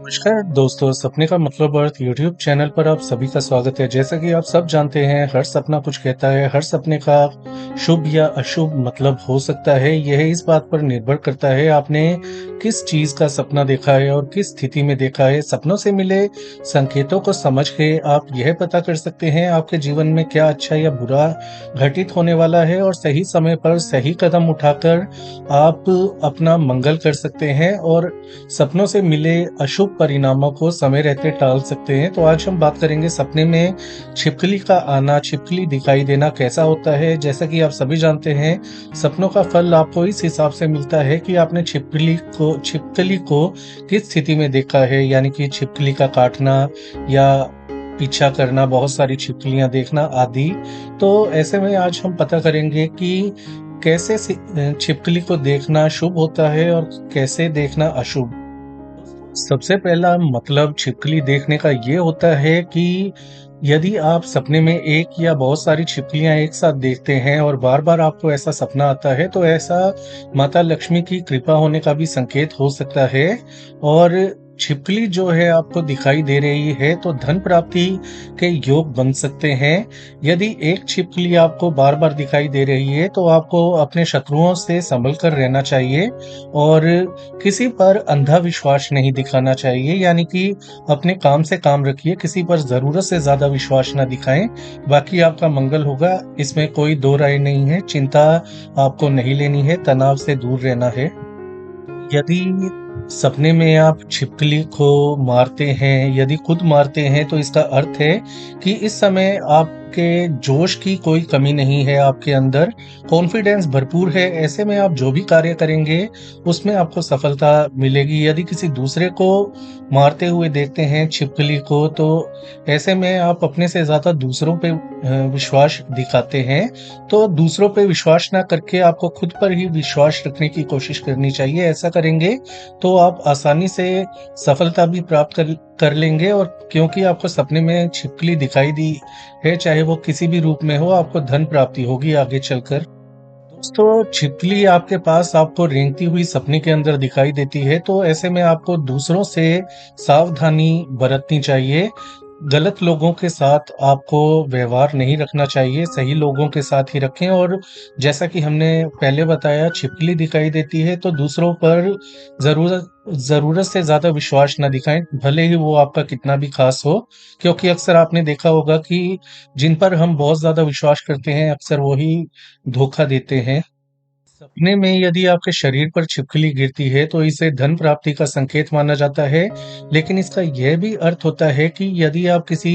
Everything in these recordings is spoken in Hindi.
नमस्कार दोस्तों, सपने का मतलब अर्थ यूट्यूब चैनल पर आप सभी का स्वागत है। जैसा कि आप सब जानते हैं, हर सपना कुछ कहता है। हर सपने का शुभ या अशुभ मतलब हो सकता है। यह इस बात पर निर्भर करता है आपने किस चीज का सपना देखा है और किस स्थिति में देखा है। सपनों से मिले संकेतों को समझ के आप यह पता कर सकते हैं आपके जीवन में क्या अच्छा या बुरा घटित होने वाला है, और सही समय पर सही कदम उठाकर आप अपना मंगल कर सकते हैं और सपनों से मिले अशुभ परिणामों को समय रहते टाल सकते हैं। तो आज हम बात करेंगे सपने में छिपकली का आना, छिपकली दिखाई देना कैसा होता है। जैसा कि आप सभी जानते हैं, सपनों का फल आपको इस हिसाब से मिलता है कि आपने छिपकली को किस स्थिति में देखा है, यानी कि छिपकली का काटना या पीछा करना, बहुत सारी छिपकलियां देखना आदि। तो ऐसे में आज हम पता करेंगे कि कैसे छिपकली को देखना शुभ होता है और कैसे देखना अशुभ। सबसे पहला मतलब छिपकली देखने का ये होता है कि यदि आप सपने में एक या बहुत सारी छिपकलियां एक साथ देखते हैं और बार बार आपको ऐसा सपना आता है, तो ऐसा माता लक्ष्मी की कृपा होने का भी संकेत हो सकता है। और छिपकली जो है आपको दिखाई दे रही है तो धन प्राप्ति के योग बन सकते हैं। यदि एक छिपकली आपको बार बार दिखाई दे रही है तो आपको अपने शत्रुओं से संभल कर रहना चाहिए और किसी पर अंधा विश्वास नहीं दिखाना चाहिए, यानी कि अपने काम से काम रखिए, किसी पर जरूरत से ज्यादा विश्वास ना दिखाएं। बाकी आपका मंगल होगा, इसमें कोई दो राय नहीं है। चिंता आपको नहीं लेनी है, तनाव से दूर रहना है। यदि सपने में आप छिपकली को मारते हैं, यदि खुद मारते हैं, तो इसका अर्थ है कि इस समय आपके जोश की कोई कमी नहीं है, आपके अंदर कॉन्फिडेंस भरपूर है। ऐसे में आप जो भी कार्य करेंगे उसमें आपको सफलता मिलेगी। यदि किसी दूसरे को मारते हुए देखते हैं छिपकली को, तो ऐसे में आप अपने से ज्यादा दूसरों पे विश्वास दिखाते हैं। तो दूसरों पे विश्वास ना करके आपको खुद पर ही विश्वास रखने की कोशिश करनी चाहिए। ऐसा करेंगे तो आप आसानी से सफलता भी प्राप्त कर लेंगे। और क्योंकि आपको सपने में छिपकली दिखाई दी है, चाहे वो किसी भी रूप में हो, आपको धन प्राप्ति होगी आगे चलकर। दोस्तों, छिपकली आपके पास आपको रेंगती हुई सपने के अंदर दिखाई देती है, तो ऐसे में आपको दूसरों से सावधानी बरतनी चाहिए। गलत लोगों के साथ आपको व्यवहार नहीं रखना चाहिए, सही लोगों के साथ ही रखें। और जैसा कि हमने पहले बताया, छिपकली दिखाई देती है तो दूसरों पर जरूरत जरूरत से ज्यादा विश्वास ना दिखाएं, भले ही वो आपका कितना भी खास हो। क्योंकि अक्सर आपने देखा होगा कि जिन पर हम बहुत ज्यादा विश्वास करते हैं, अक्सर वही धोखा देते हैं। सपने में यदि आपके शरीर पर छिपकली गिरती है तो इसे धन प्राप्ति का संकेत माना जाता है। लेकिन इसका यह भी अर्थ होता है कि यदि आप किसी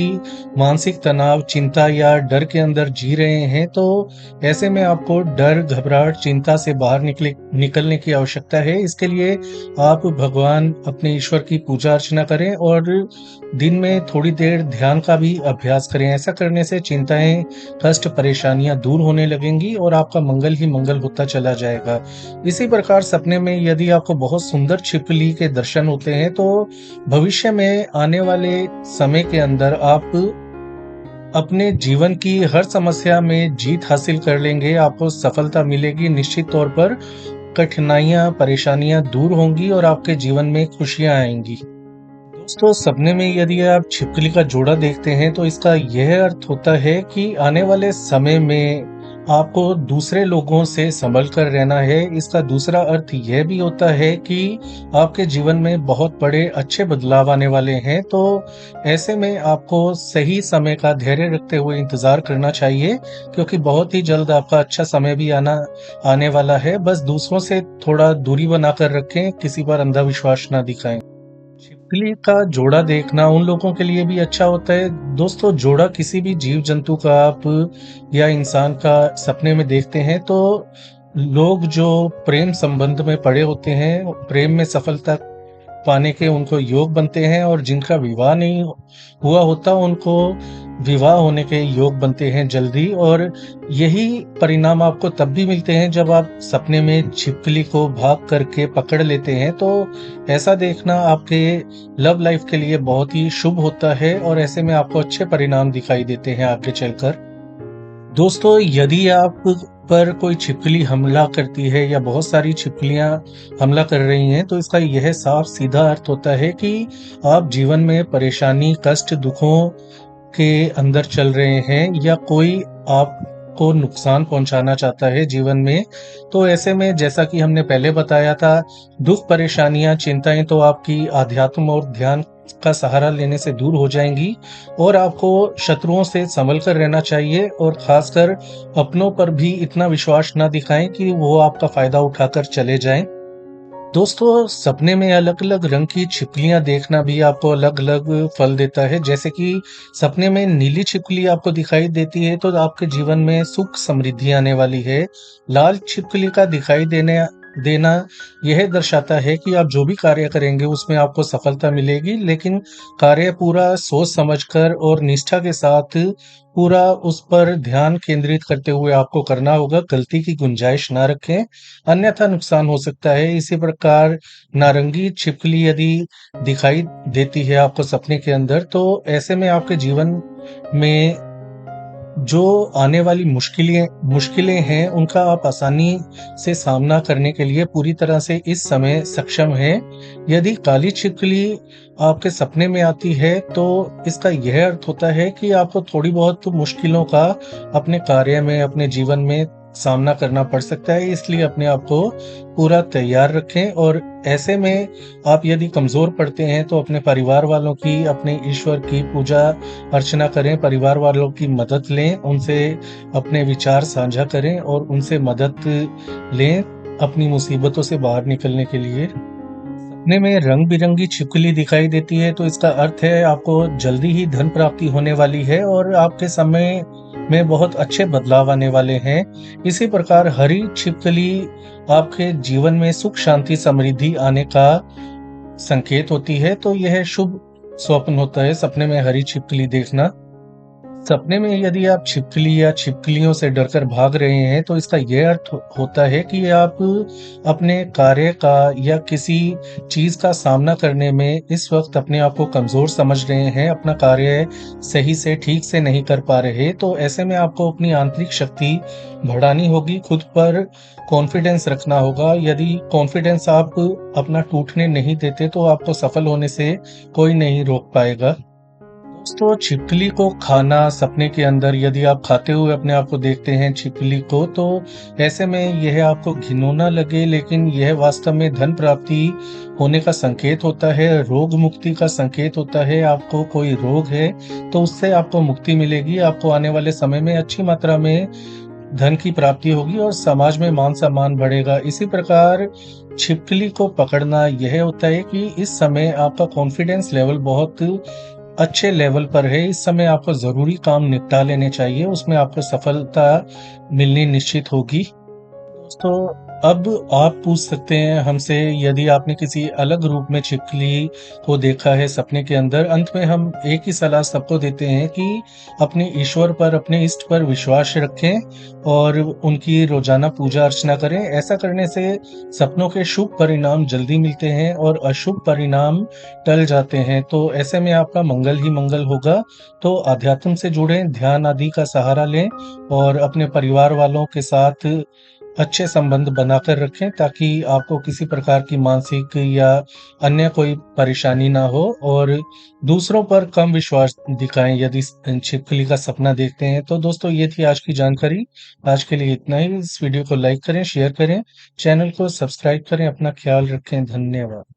मानसिक तनाव, चिंता या डर के अंदर जी रहे हैं, तो ऐसे में आपको डर, घबराहट, चिंता से बाहर निकलने की आवश्यकता है। इसके लिए आप भगवान, अपने ईश्वर की पूजा अर्चना करें और दिन में थोड़ी देर ध्यान का भी अभ्यास करें। ऐसा करने से चिंताएं, कष्ट, परेशानियां दूर होने लगेंगी और आपका मंगल ही मंगल होता चला जाएगा। इसी प्रकार सपने में यदि आपको बहुत सुंदर छिपकली के दर्शन होते हैं, तो भविष्य में आने वाले समय के अंदर आप अपने जीवन की हर समस्या में जीत हासिल कर लेंगे। आपको सफलता मिलेगी निश्चित तौर पर। कठिनाइयां, परेशानियां दूर होंगी और आपके जीवन में खुशियां आएंगी। दोस्तों, सपने में यदि आप छिपकली का जोड़ा देखते हैं तो इसका यह अर्थ होता है कि आने वाले समय में आपको दूसरे लोगों से संभल कर रहना है। इसका दूसरा अर्थ यह भी होता है कि आपके जीवन में बहुत बड़े अच्छे बदलाव आने वाले हैं। तो ऐसे में आपको सही समय का धैर्य रखते हुए इंतजार करना चाहिए, क्योंकि बहुत ही जल्द आपका अच्छा समय भी आने वाला है। बस दूसरों से थोड़ा दूरी बनाकर रखें, किसी पर अंधा विश्वास ना दिखाएं। छिपकली का जोड़ा देखना उन लोगों के लिए भी अच्छा होता है। दोस्तों, जोड़ा किसी भी जीव जंतु का आप या इंसान का सपने में देखते हैं, तो लोग जो प्रेम संबंध में पड़े होते हैं, प्रेम में सफलता पाने के उनको योग बनते हैं, और जिनका विवाह नहीं हुआ होता उनको विवाह होने के योग बनते हैं जल्दी। और यही परिणाम आपको तब भी मिलते हैं जब आप सपने में छिपकली को भाग करके पकड़ लेते हैं। तो ऐसा देखना आपके लव लाइफ के लिए बहुत ही शुभ होता है और ऐसे में आपको अच्छे परिणाम दिखाई देते हैं आगे चलकर। दोस्तों, यदि आप पर कोई छिपकली हमला करती है या बहुत सारी छिपकलियां हमला कर रही हैं, तो इसका यह साफ सीधा अर्थ होता है कि आप जीवन में परेशानी, कष्ट, दुखों के अंदर चल रहे हैं या कोई आपको नुकसान पहुंचाना चाहता है जीवन में। तो ऐसे में जैसा कि हमने पहले बताया था, दुख, परेशानियां, चिंताएं तो आपकी आध्यात्म और ध्यान का सहारा लेने से दूर हो जाएंगी और आपको शत्रुओं से संभल कर रहना चाहिए और खासकर अपनों पर भी इतना विश्वास ना दिखाएं कि वो आपका फायदा उठाकर चले जाएं। दोस्तों, सपने में अलग-अलग रंग की छिपकलियाँ देखना भी आपको अलग-अलग फल देता है। जैसे कि सपने में नीली छिपकली आपको दिखाई देती है, तो आपके जीवन में सुख समृद्धि आने वाली है। लाल छिपकली का दिखाई देना यह दर्शाता है कि आप जो भी कार्य करेंगे उसमें आपको सफलता मिलेगी, लेकिन कार्य पूरा सोच समझकर और निष्ठा के साथ पूरा उस पर ध्यान केंद्रित करते हुए आपको करना होगा। गलती की गुंजाइश ना रखें, अन्यथा नुकसान हो सकता है। इसी प्रकार नारंगी छिपकली यदि दिखाई देती है आपको सपने के अंदर, तो ऐसे में आपके जीवन में जो आने वाली मुश्किलें हैं, उनका आप आसानी से सामना करने के लिए पूरी तरह से इस समय सक्षम हैं। यदि काली छिपकली आपके सपने में आती है, तो इसका यह अर्थ होता है कि आपको थोड़ी बहुत मुश्किलों का अपने कार्य में, अपने जीवन में सामना करना पड़ सकता है। इसलिए अपने आप को पूरा तैयार रखें और ऐसे में आप यदि कमज़ोर पड़ते हैं, तो अपने परिवार वालों की, अपने ईश्वर की पूजा अर्चना करें, परिवार वालों की मदद लें, उनसे अपने विचार साझा करें और उनसे मदद लें अपनी मुसीबतों से बाहर निकलने के लिए। सपने में रंग-बिरंगी छिपकली दिखाई देती है, तो इसका अर्थ है आपको जल्दी ही धन प्राप्ति होने वाली है और आपके समय में बहुत अच्छे बदलाव आने वाले हैं। इसी प्रकार हरी छिपकली आपके जीवन में सुख, शांति, समृद्धि आने का संकेत होती है, तो यह शुभ स्वप्न होता है सपने में हरी छिपकली देखना। सपने में यदि आप छिपकली या छिपकलियों से डरकर भाग रहे हैं, तो इसका यह अर्थ होता है कि आप अपने कार्य का या किसी चीज़ का सामना करने में इस वक़्त अपने आप को कमज़ोर समझ रहे हैं, अपना कार्य सही से, ठीक से नहीं कर पा रहे। तो ऐसे में आपको अपनी आंतरिक शक्ति बढ़ानी होगी, खुद पर कॉन्फिडेंस रखना होगा। यदि कॉन्फिडेंस आप अपना टूटने नहीं देते, तो आपको सफल होने से कोई नहीं रोक पाएगा। दोस्तों, छिपकली को खाना सपने के अंदर यदि आप खाते हुए अपने आप को देखते हैं छिपकली को, तो ऐसे में यह आपको घिनौना लगे, लेकिन यह वास्तव में धन प्राप्ति होने का संकेत होता है, रोग मुक्ति का संकेत होता है। आपको कोई रोग है, तो उससे आपको मुक्ति मिलेगी। आपको आने वाले समय में अच्छी मात्रा में धन की प्राप्ति होगी और समाज में मान-सम्मान बढ़ेगा। इसी प्रकार छिपकली को पकड़ना यह होता है कि इस समय आपका कॉन्फिडेंस लेवल बहुत अच्छे लेवल पर है। इस समय आपको ज़रूरी काम निपटा लेने चाहिए, उसमें आपको सफलता मिलनी निश्चित होगी। दोस्तों, अब आप पूछ सकते हैं हमसे, यदि आपने किसी अलग रूप में छिपकली को देखा है सपने के अंदर। अंत में हम एक ही सलाह सबको देते हैं कि अपने ईश्वर पर, अपने इष्ट पर विश्वास रखें और उनकी रोजाना पूजा अर्चना करें। ऐसा करने से सपनों के शुभ परिणाम जल्दी मिलते हैं और अशुभ परिणाम टल जाते हैं। तो ऐसे में आपका मंगल ही मंगल होगा। तो अध्यात्म से जुड़ें, ध्यान आदि का सहारा लें और अपने परिवार वालों के साथ अच्छे संबंध बनाकर रखें, ताकि आपको किसी प्रकार की मानसिक या अन्य कोई परेशानी ना हो और दूसरों पर कम विश्वास दिखाएं यदि छिपकली का सपना देखते हैं। तो दोस्तों, ये थी आज की जानकारी। आज के लिए इतना ही। इस वीडियो को लाइक करें, शेयर करें, चैनल को सब्सक्राइब करें। अपना ख्याल रखें। धन्यवाद।